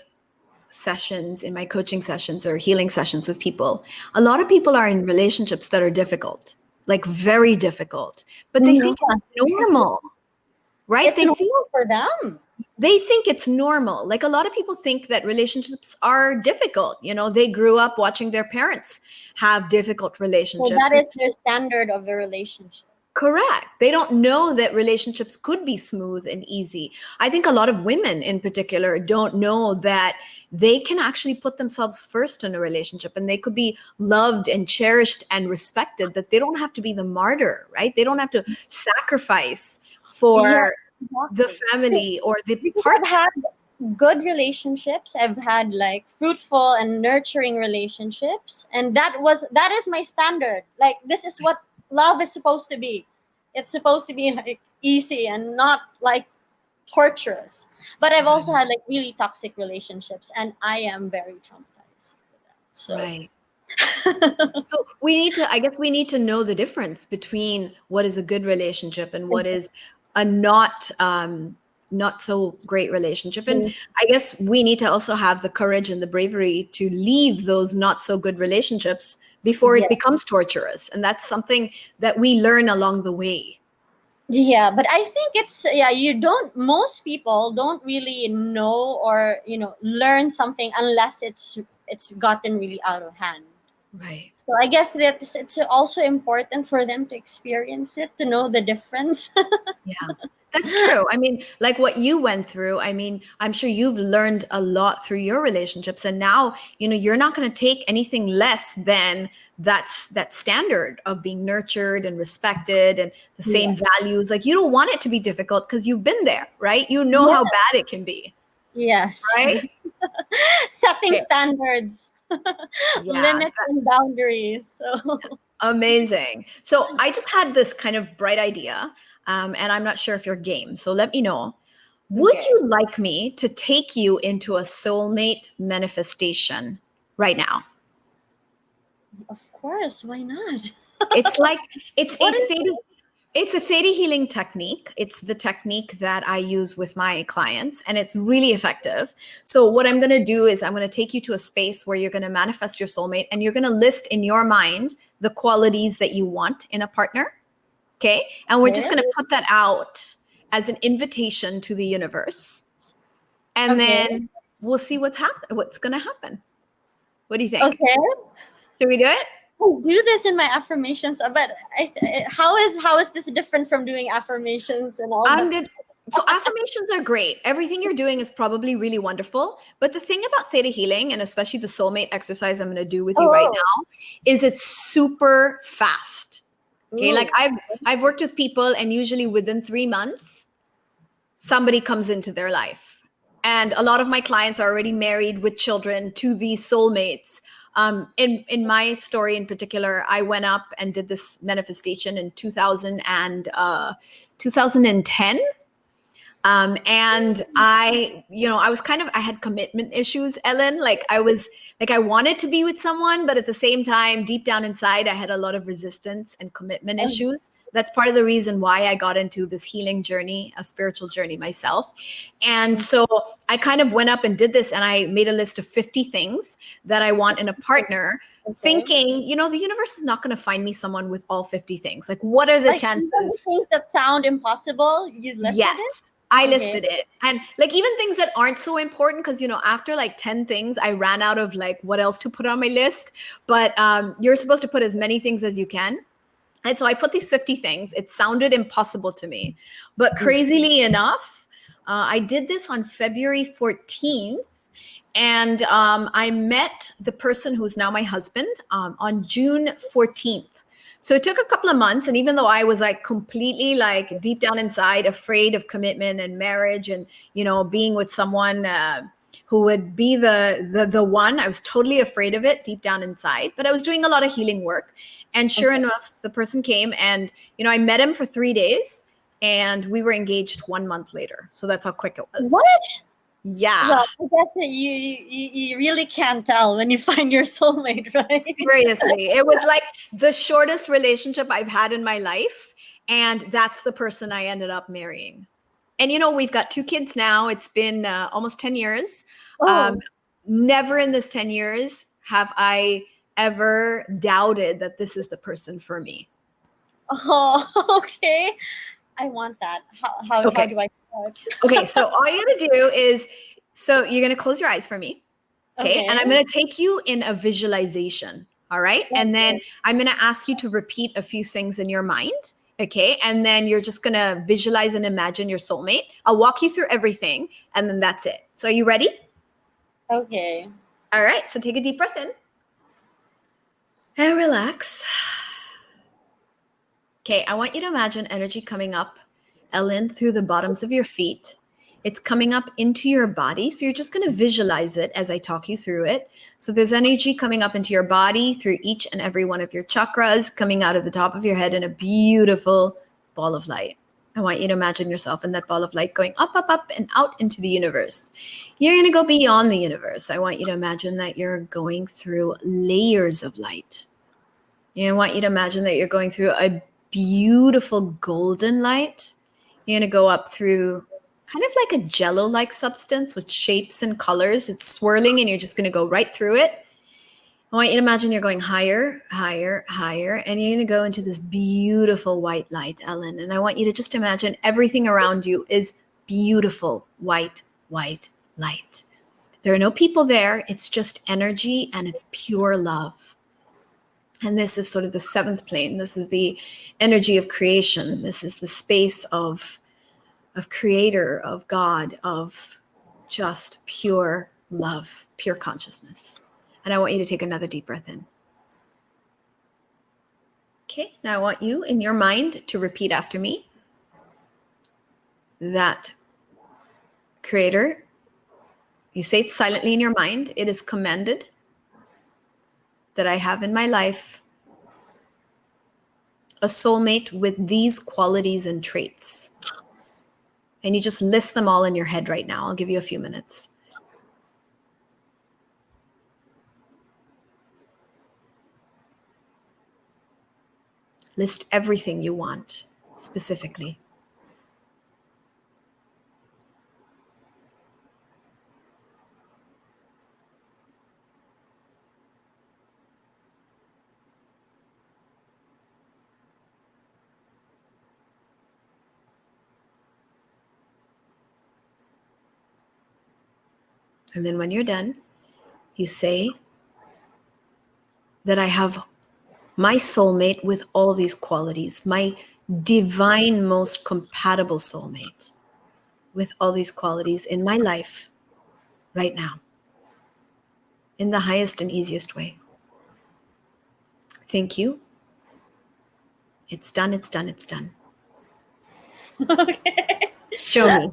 sessions, in my coaching sessions or healing sessions with people, a lot of people are in relationships that are difficult, like very difficult, but they think it's normal, right? It's normal for them. They think it's normal. Like a lot of people think that relationships are difficult. You know, they grew up watching their parents have difficult So relationships. that is their standard of the relationship. Correct. They don't know that relationships could be smooth and easy. I think a lot of women in particular don't know that they can actually put themselves first in a relationship and they could be loved and cherished and respected, that they don't have to be the martyr, right? They don't have to sacrifice for the family or the Because partner. I've had good relationships. I've had like fruitful and nurturing relationships, and that is my standard. Like this is what love is supposed to be. It's supposed to be like easy and not like torturous. But I've also had like really toxic relationships, and I am very traumatized with that. So Right. So I guess we need to know the difference between what is a good relationship and what is a not so great relationship. And I guess we need to also have the courage and the bravery to leave those not so good relationships before it becomes torturous. And that's something that we learn along the way. yeah, but I think most people don't really know or learn something unless it's gotten really out of hand. Right. So I guess that it's also important for them to experience it to know the difference. Yeah, that's true. I mean, like what you went through, I mean, I'm sure you've learned a lot through your relationships. And now, you're not going to take anything less than that standard of being nurtured and respected and the same values. Like you don't want it to be difficult because you've been there, right? You know how bad it can be, Yes. right? Setting standards, Yeah, limits and boundaries. So amazing. So I just had this kind of bright idea, and I'm not sure if you're game. So let me know. Would you like me to take you into a soulmate manifestation right now? of course, why not? It's like it's What a is theta, it's a theta healing technique. It's the technique that I use with my clients, and it's really effective. So what I'm going to do is I'm going to take you to a space where you're going to manifest your soulmate, and you're going to list in your mind the qualities that you want in a partner. Okay. And we're just going to put that out as an invitation to the universe. And then we'll see what's going to happen. What do you think? Okay. Should we do it? I do this in my affirmations, but how is this different from doing affirmations and all that? So affirmations are great. Everything you're doing is probably really wonderful. But the thing about theta healing, and especially the soulmate exercise I'm going to do with you right now, is it's super fast. Okay, like I've worked with people, and usually within 3 months, somebody comes into their life. And a lot of my clients are already married with children to these soulmates. In my story in particular, I went up and did this manifestation in 2010. And I had commitment issues, Ellen. I wanted to be with someone, but at the same time, deep down inside, I had a lot of resistance and commitment issues. That's part of the reason why I got into this healing journey, a spiritual journey myself. And so I kind of went up and did this, and I made a list of 50 things that I want in a partner, thinking, the universe is not going to find me someone with all 50 things. Like, what are the chances? Even the things that sound impossible, you listed it? I listed it. And like even things that aren't so important, because after like 10 things, I ran out of like what else to put on my list. But you're supposed to put as many things as you can. And so I put these 50 things. It sounded impossible to me. But crazily enough, I did this on February 14th. And I met the person who's now my husband on June 14th. So it took a couple of months. And even though I was like completely like deep down inside afraid of commitment and marriage and, being with someone who would be the one, I was totally afraid of it deep down inside, but I was doing a lot of healing work. And sure enough, the person came, and, I met him for 3 days, and we were engaged 1 month later. So that's how quick it was. What? Yeah. Well, I guess that you really can't tell when you find your soulmate, right? Seriously. It was like the shortest relationship I've had in my life. And that's the person I ended up marrying. And, we've got 2 kids now. It's been almost 10 years. never in this 10 years have I ever doubted that this is the person for me. Oh, okay. I want that. How Okay. do I start? Okay, so all you gotta do is, so you're gonna close your eyes for me. Okay. And I'm Okay. gonna take you in a visualization. All right. And then Okay. I'm gonna ask you to repeat a few things in your mind. Okay. And then you're just gonna visualize and imagine your soulmate. I'll walk you through everything and then that's it. So are you ready? Okay. All right. So take a deep breath in and relax. Okay, I want you to imagine energy coming up, Ellen, through the bottoms of your feet. It's coming up into your body. So you're just going to visualize it as I talk you through it. So there's energy coming up into your body through each and every one of your chakras, coming out of the top of your head in a beautiful ball of light. I want you to imagine yourself in that ball of light going up, up, up, and out into the universe. You're going to go beyond the universe. I want you to imagine that you're going through layers of light. I want you to imagine that you're going through a beautiful golden light. You're going to go up through kind of like a jello-like substance with shapes and colors. It's swirling and you're just going to go right through it. I want you to imagine you're going higher, higher, higher, and you're going to go into this beautiful white light, Ellen. And I want you to just imagine everything around you is beautiful white, white light. There are no people there. It's just energy and it's pure love. And this is sort of the seventh plane. This is the energy of creation. This is the space of creator, of God, of just pure love, pure consciousness. And I want you to take another deep breath in. Okay, now I want you in your mind to repeat after me. That creator, you say it silently in your mind, it is commanded that I have in my life a soulmate with these qualities and traits. And you just list them all in your head right now. I'll give you a few minutes. List everything you want specifically. And then when you're done, you say that I have my soulmate with all these qualities, my divine, most compatible soulmate with all these qualities in my life right now, in the highest and easiest way. Thank you. It's done, it's done, it's done. Okay. Show me.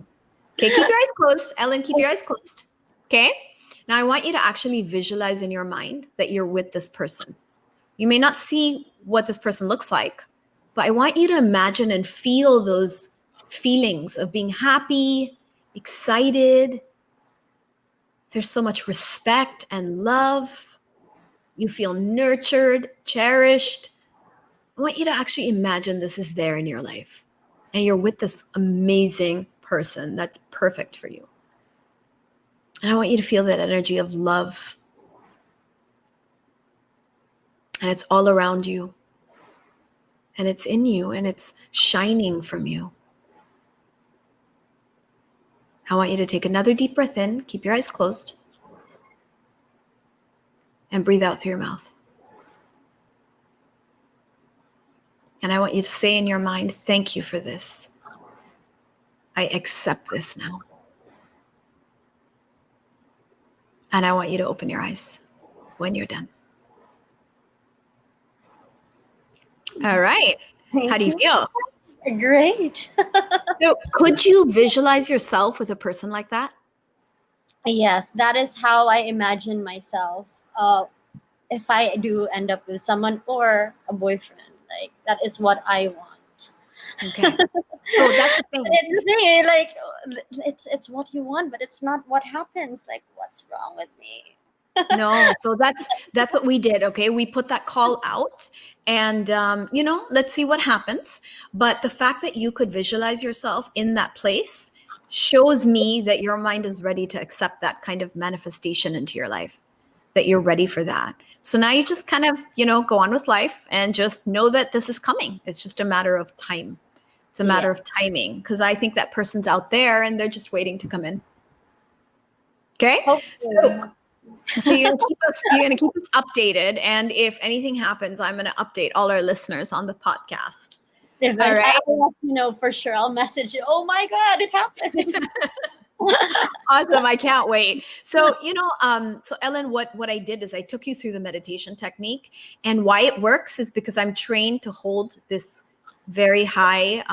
Okay, keep your eyes closed. Ellen, keep your eyes closed. Okay? Now I want you to actually visualize in your mind that you're with this person. You may not see what this person looks like, but I want you to imagine and feel those feelings of being happy, excited. There's so much respect and love. You feel nurtured, cherished. I want you to actually imagine this is there in your life and you're with this amazing person that's perfect for you. And I want you to feel that energy of love. And it's all around you. And it's in you and it's shining from you. I want you to take another deep breath in, keep your eyes closed, and breathe out through your mouth. And I want you to say in your mind, thank you for this. I accept this now. And I want you to open your eyes when you're done. All right. How do you feel? Great. So could you visualize yourself with a person like that? Yes, that is how I imagine myself. If I do end up with someone or a boyfriend, like that is what I want. Okay. So that's the thing. It's the thing, like it's what you want, but it's not what happens. Like, what's wrong with me? No, so that's what we did. Okay, we put that call out, and let's see what happens. But the fact that you could visualize yourself in that place shows me that your mind is ready to accept that kind of manifestation into your life, that you're ready for that. So now you just kind of, go on with life and just know that this is coming. It's just a matter of time. It's a matter Yeah. of timing, because I think that person's out there and they're just waiting to come in. Okay? Hopefully. So you're gonna keep us updated, and if anything happens, I'm gonna update all our listeners on the podcast. If All right. I'll let you know for sure. I'll message you. Oh my God, it happened. Awesome. I can't wait. So, so Ellen, what I did is I took you through the meditation technique, and why it works is because I'm trained to hold this very high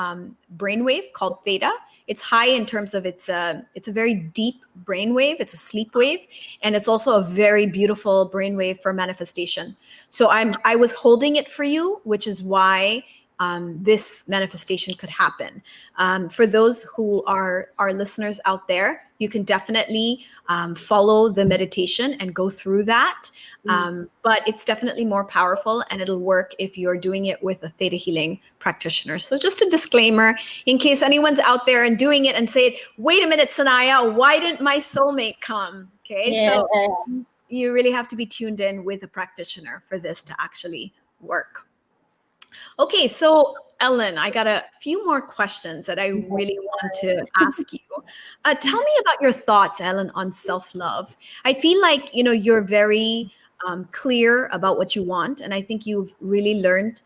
brainwave called theta. It's high in terms of it's a very deep brainwave. It's a sleep wave, and it's also a very beautiful brainwave for manifestation. So I was holding it for you, which is why this manifestation could happen. For those who are our listeners out there, you can definitely follow the meditation and go through that. But it's definitely more powerful, and it'll work if you're doing it with a theta healing practitioner. So just a disclaimer, in case anyone's out there and doing it and say, wait a minute, Sanaya, why didn't my soulmate come? Okay, Yeah. so you really have to be tuned in with a practitioner for this to actually work. Okay, so Ellen, I got a few more questions that I really want to ask you. Tell me about your thoughts, Ellen, on self-love. I feel like, you're very clear about what you want, and I think you've really learned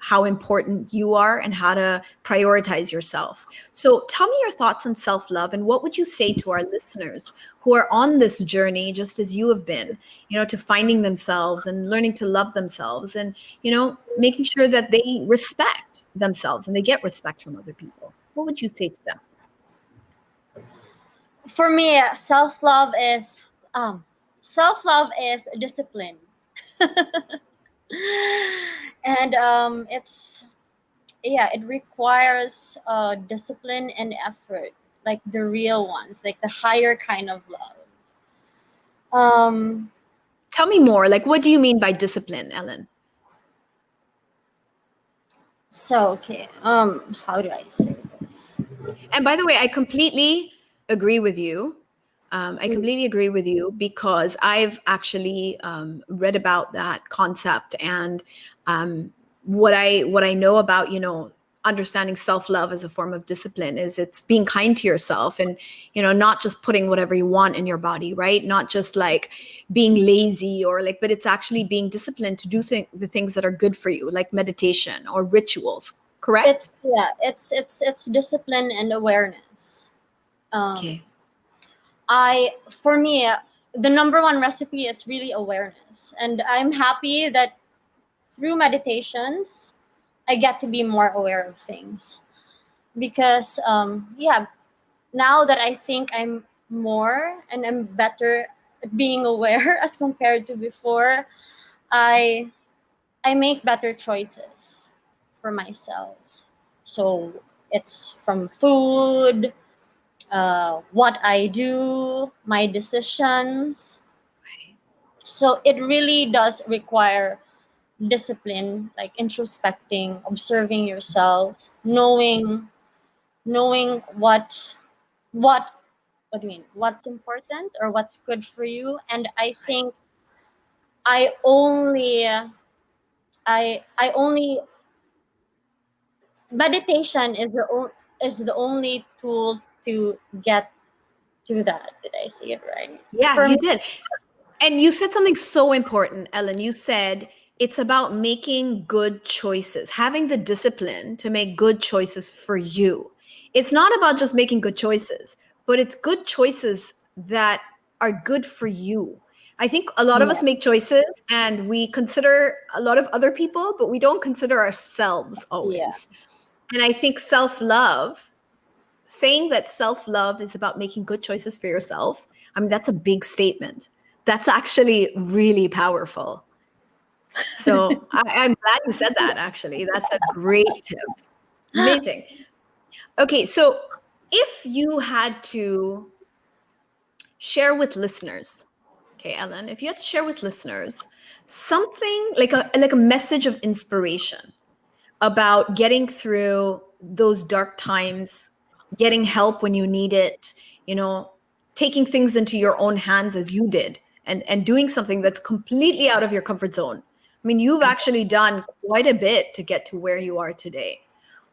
how important you are and how to prioritize yourself. So tell me your thoughts on self-love, and what would you say to our listeners who are on this journey, just as you have been, to finding themselves and learning to love themselves, and, making sure that they respect themselves and they get respect from other people. What would you say to them? For me, self love is discipline, and it requires discipline and effort, like the real ones, like the higher kind of love. Um, Tell me more. Like, what do you mean by discipline, Ellen? okay. How do I say this? And by the way, I completely agree with you. I completely agree with you, because I've actually read about that concept, and what I know about understanding self-love as a form of discipline is it's being kind to yourself, and not just putting whatever you want in your body, right? Not just like being lazy, but it's actually being disciplined to do the things that are good for you, like meditation or rituals. Correct? It's discipline and awareness. Okay. For me, the number one recipe is really awareness, and I'm happy that through meditations I get to be more aware of things, because now that I think I'm more and I'm better at being aware as compared to before, I I make better choices for myself. So it's from food, what I do, my decisions. So it really does require discipline, like introspecting, observing yourself, knowing what what do you mean, what's important or what's good for you. And I think I only I only meditation is the only tool to get to that. Did I say it right? Yeah, For you me, did. And you said something so important, Ellen. You said it's about making good choices, having the discipline to make good choices for you. It's not about just making good choices, but it's good choices that are good for you. I think a lot of us yeah, make choices and we consider a lot of other people, but we don't consider ourselves yeah. always. And I think self-love, saying that self-love is about making good choices for yourself, I mean, that's a big statement. That's actually really powerful. So I'm glad you said that, actually. That's a great tip. Amazing. Okay, so if you had to share with listeners, okay, Ellen, if you had to share with listeners something like a message of inspiration about getting through those dark times getting help when you need it, taking things into your own hands as you did, and doing something that's completely out of your comfort zone. I mean, you've actually done quite a bit to get to where you are today.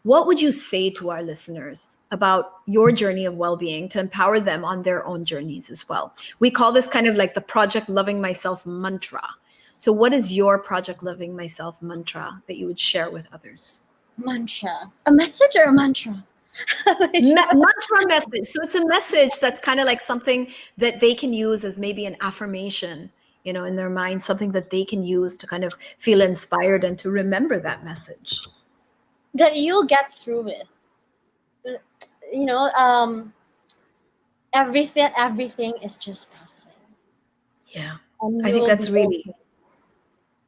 What would you say to our listeners about your journey of well-being to empower them on their own journeys as well? We call this kind of like the Project Loving Myself mantra. So what is your Project Loving Myself mantra that you would share with others? Mantra. A message or a mantra? Mantra message. So it's a message that's kind of like something that they can use as maybe an affirmation, in their mind, something that they can use to kind of feel inspired and to remember that message. That you'll get through with. Everything is just passing. Yeah. And I think that's really, okay.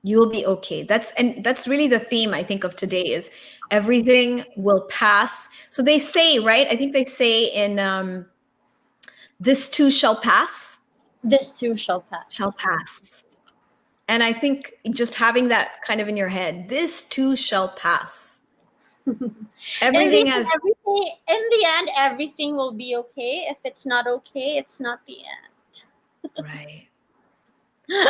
You'll be okay. That's really the theme, I think, of today is everything will pass. So they say, right? I think they say in this too shall pass. This too shall pass. Shall pass. And I think just having that kind of in your head, this too shall pass. Everything in the end, everything will be okay. If it's not okay, it's not the end. Right.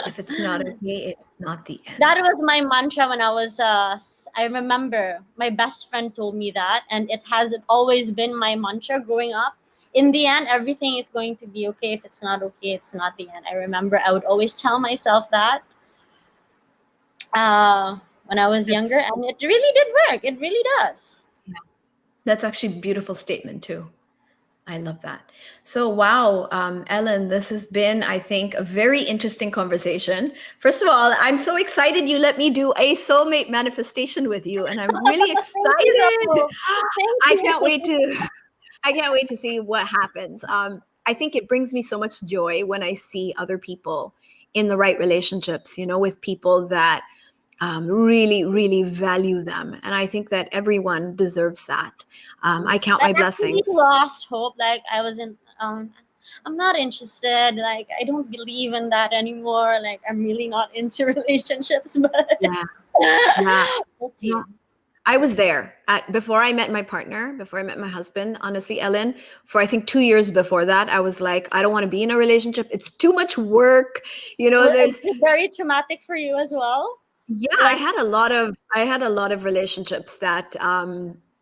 If it's not okay, it's not the end. That was my mantra when I was I remember my best friend told me that, and it has always been my mantra growing up. In the end, everything is going to be okay. If it's not okay, it's not the end. I remember I would always tell myself that when I was younger, and it really did work. It really does. Yeah. That's actually a beautiful statement too. I love that. So, wow, Ellen, this has been, I think, a very interesting conversation. First of all, I'm so excited you let me do a soulmate manifestation with you, and I'm really excited. I can't wait to see what happens. I think it brings me so much joy when I see other people in the right relationships, with people that really, really value them. And I think that everyone deserves that. I count my blessings. I lost hope. Like I wasn't, I'm not interested. Like I don't believe in that anymore. Like I'm really not into relationships. But yeah. We'll see. Yeah. I was there before I met my partner, before I met my husband, honestly, Ellen, for I think 2 years before that, I was like, I don't want to be in a relationship. It's too much work. It's very traumatic for you as well. Yeah, I had a lot of relationships that,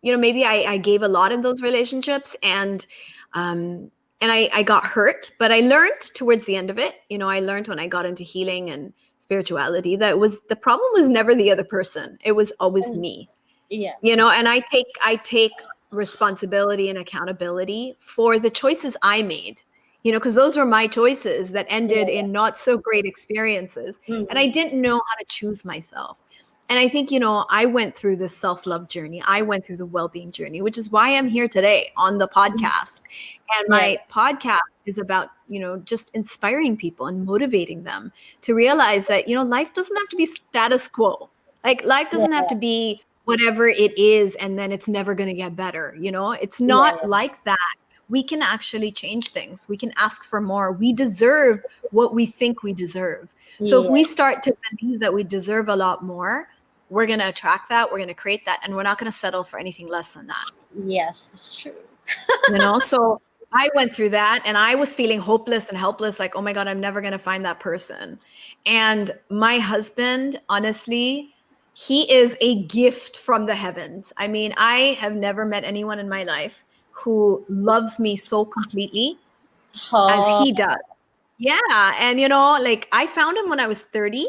maybe I gave a lot in those relationships and I got hurt, but I learned towards the end of it. I learned when I got into healing and spirituality that the problem was never the other person. It was always me. Yeah. And I take responsibility and accountability for the choices I made, because those were my choices that ended in not so great experiences. Mm-hmm. And I didn't know how to choose myself. And I think, I went through this self-love journey. I went through the well-being journey, which is why I'm here today on the podcast. And my podcast is about, just inspiring people and motivating them to realize that, life doesn't have to be status quo. Like life doesn't have to be whatever it is, and then it's never going to get better. It's not like that. We can actually change things. We can ask for more. We deserve what we think we deserve. So if we start to believe that we deserve a lot more, we're going to attract that. We're going to create that. And we're not going to settle for anything less than that. Yes, that's true. So I went through that and I was feeling hopeless and helpless. Like, oh my God, I'm never going to find that person. And my husband, honestly, he is a gift from the heavens. I mean, I have never met anyone in my life who loves me so completely as he does. Yeah. And, I found him when I was 30,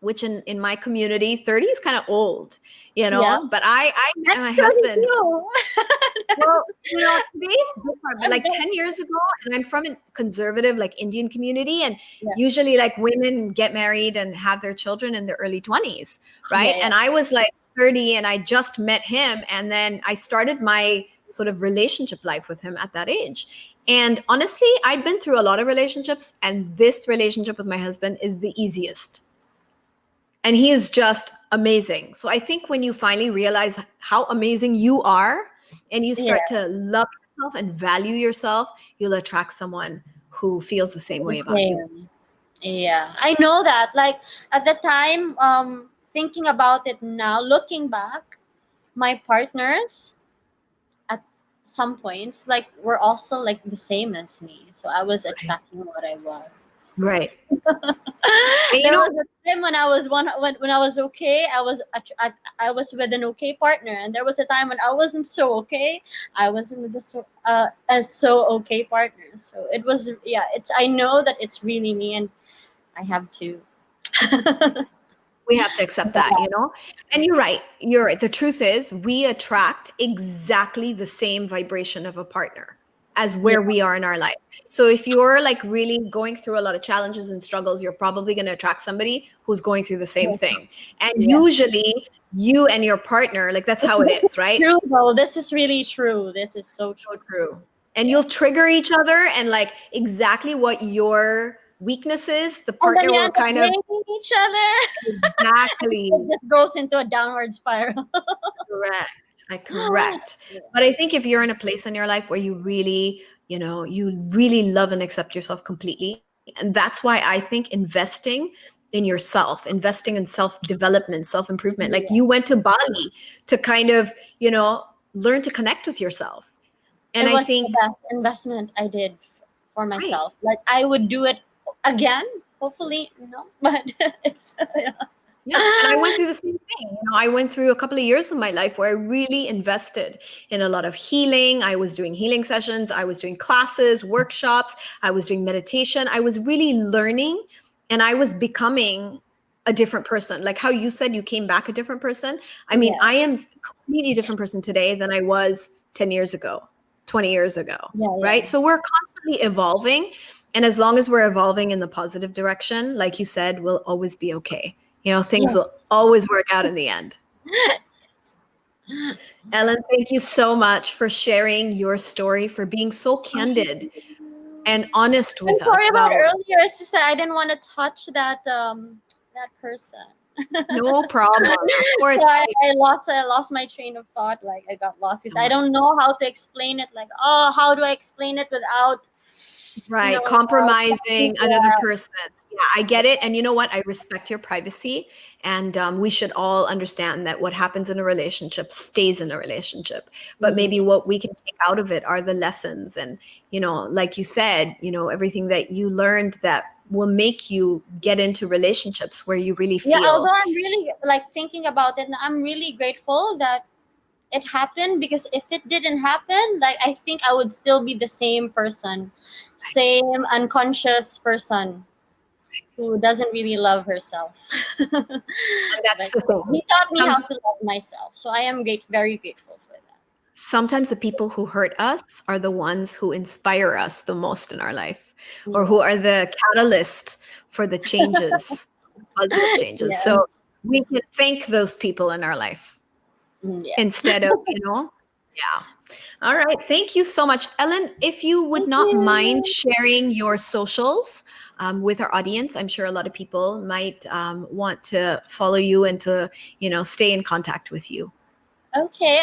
which in my community, 30 is kind of old, but I met my husband. Well, today it's different, but like 10 years ago, and I'm from a conservative, like Indian community, and usually like women get married and have their children in their early 20s, right? And I was like 30 and I just met him, and then I started my sort of relationship life with him at that age. And honestly, I'd been through a lot of relationships, and this relationship with my husband is the easiest. And he is just amazing. So I think when you finally realize how amazing you are, and you start to love yourself and value yourself, you'll attract someone who feels the same way about you. Yeah, I know that. Like at the time, thinking about it now, looking back, my partners, some points, like, were also like the same as me. So I was Right. attracting what I was. Right. And There was a time when I was when I was okay. I was with an okay partner, and there was a time when I wasn't so okay. I wasn't with a so okay partner. So it was, yeah. It's, I know that it's really me, and I have to. we have to accept that, you know? And you're right. You're right. The truth is, we attract exactly the same vibration of a partner as Yeah, where we are in our life. So if you're like really going through a lot of challenges and struggles, you're probably going to attract somebody who's going through the same yeah, thing. And yeah. usually you and your partner, like that's how it This is, is right? true, though. This is really true. This is so So true. true. And Yeah. you'll trigger each other and like exactly what your weakness is, the And then partner you will end up kind of blaming each other. exactly. It just goes into a downward spiral. Correct. Correct. But I think if you're in a place in your life where you really, you know, you really love and accept yourself completely, and that's why I think investing in yourself, investing in self-development, self-improvement, like Yeah. you went to Bali to kind of, you know, learn to connect with yourself. And It I was the think, best investment I did for right. myself. Like, I would do it again. Hopefully, no, but it's, yeah. Yeah. And I went through the same thing. You know, I went through a couple of years of my life where I really invested in a lot of healing. I was doing healing sessions, I was doing classes, workshops, I was doing meditation. I was really learning and I was becoming a different person. Like how you said you came back a different person. I mean, Yeah, I am a completely different person today than I was 10 years ago, 20 years ago, yeah, yeah. right? So we're constantly evolving. And as long as we're evolving in the positive direction, like you said, we'll always be okay. You know, things Yes. will always work out in the end. Ellen, thank you so much for sharing your story, for being so candid and honest I'm with sorry us about about earlier. It's just that I didn't want to touch that person. no problem. Of course, So I lost my train of thought. Like, I got lost because no I don't worries. know how to explain it. Like, oh, how do I explain it without, Right. Compromising another yeah, person. Yeah, I get it. And you know what? I respect your privacy. And we should all understand that what happens in a relationship stays in a relationship. But mhm, maybe what we can take out of it are the lessons. And, you know, like you said, you know, everything that you learned that will make you get into relationships where you really yeah. Although feel, I'm really, like, thinking about it, and I'm really grateful that it happened, because if it didn't happen, like, I think I would still be the same person, same unconscious person who doesn't really love herself. and that's But the thing. he taught me how Some, to love myself, so I am very grateful for that. sometimes the people who hurt us are the ones who inspire us the most in our life or who Yeah. are the catalyst for the changes, positive changes. Yeah. So we can thank those people in our life Yeah. instead of, you know, yeah. All right. Thank you so much. Ellen, if you would Thank not mind you. sharing your socials with our audience, I'm sure a lot of people might want to follow you and to, you know, stay in contact with you. Okay.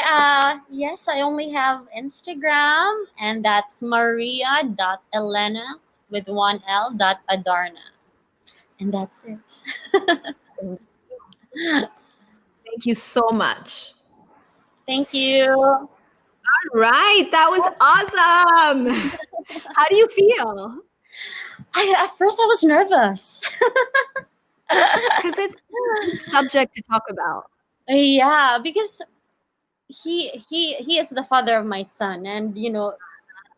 Yes, I only have Instagram, and that's Maria.Elena with one L .Adarna, and that's it. Thank you so much. Thank you. Right. That was awesome. How do you feel? At first I was nervous. Because it's a big subject to talk about. Yeah, because he is the father of my son, and Okay.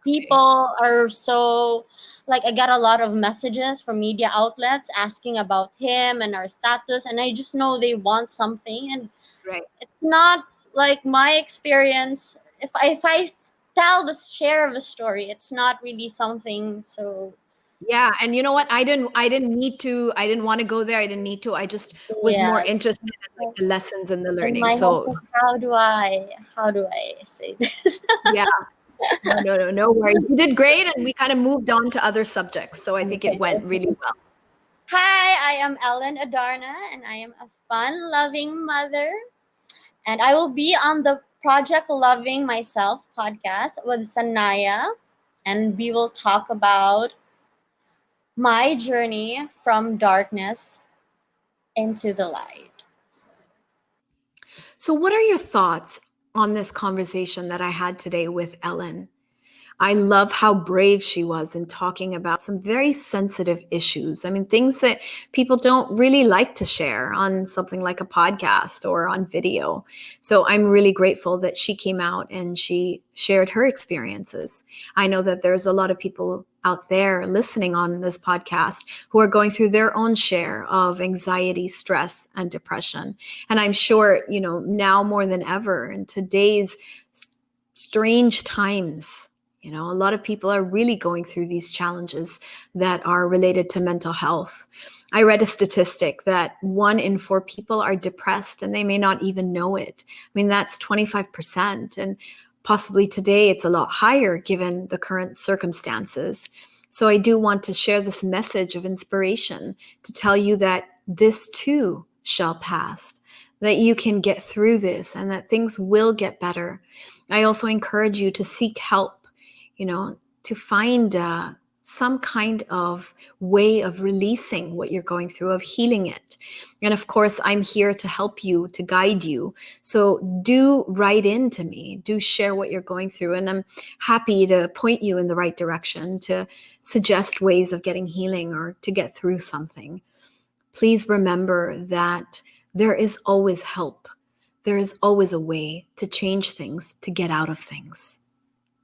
people are so, like, I got a lot of messages from media outlets asking about him and our status, and I just know they want something, and Right. it's not like my experience. If I tell the share of the story, it's not really something so. Yeah. And you know what? I didn't want to go there. I didn't need to. I just was more Yeah. interested in like the lessons and the In learning. my head, So like, how do I say this? yeah. No, no, no, no worries. You did great. And we kind of moved on to other subjects. So I think it went Okay. really well. Hi, I am Ellen Adarna, and I am a fun loving mother. And I will be on the Project Loving Myself podcast with Sanaya. And we will talk about my journey from darkness into the light. So, what are your thoughts on this conversation that I had today with Ellen. I love how brave she was in talking about some very sensitive issues. I mean, things that people don't really like to share on something like a podcast or on video. So I'm really grateful that she came out and she shared her experiences. I know that there's a lot of people out there listening on this podcast who are going through their own share of anxiety, stress, and depression. And I'm sure, now more than ever in today's strange times, a lot of people are really going through these challenges that are related to mental health. I read a statistic that 1 in 4 people are depressed and they may not even know it. I mean, that's 25%. And possibly today it's a lot higher given the current circumstances. So I do want to share this message of inspiration to tell you that this too shall pass, that you can get through this and that things will get better. I also encourage you to seek help, to find some kind of way of releasing what you're going through, of healing it. And of course, I'm here to help you, to guide you. So do write in to me, do share what you're going through. And I'm happy to point you in the right direction, to suggest ways of getting healing or to get through something. Please remember that there is always help. There is always a way to change things, to get out of things.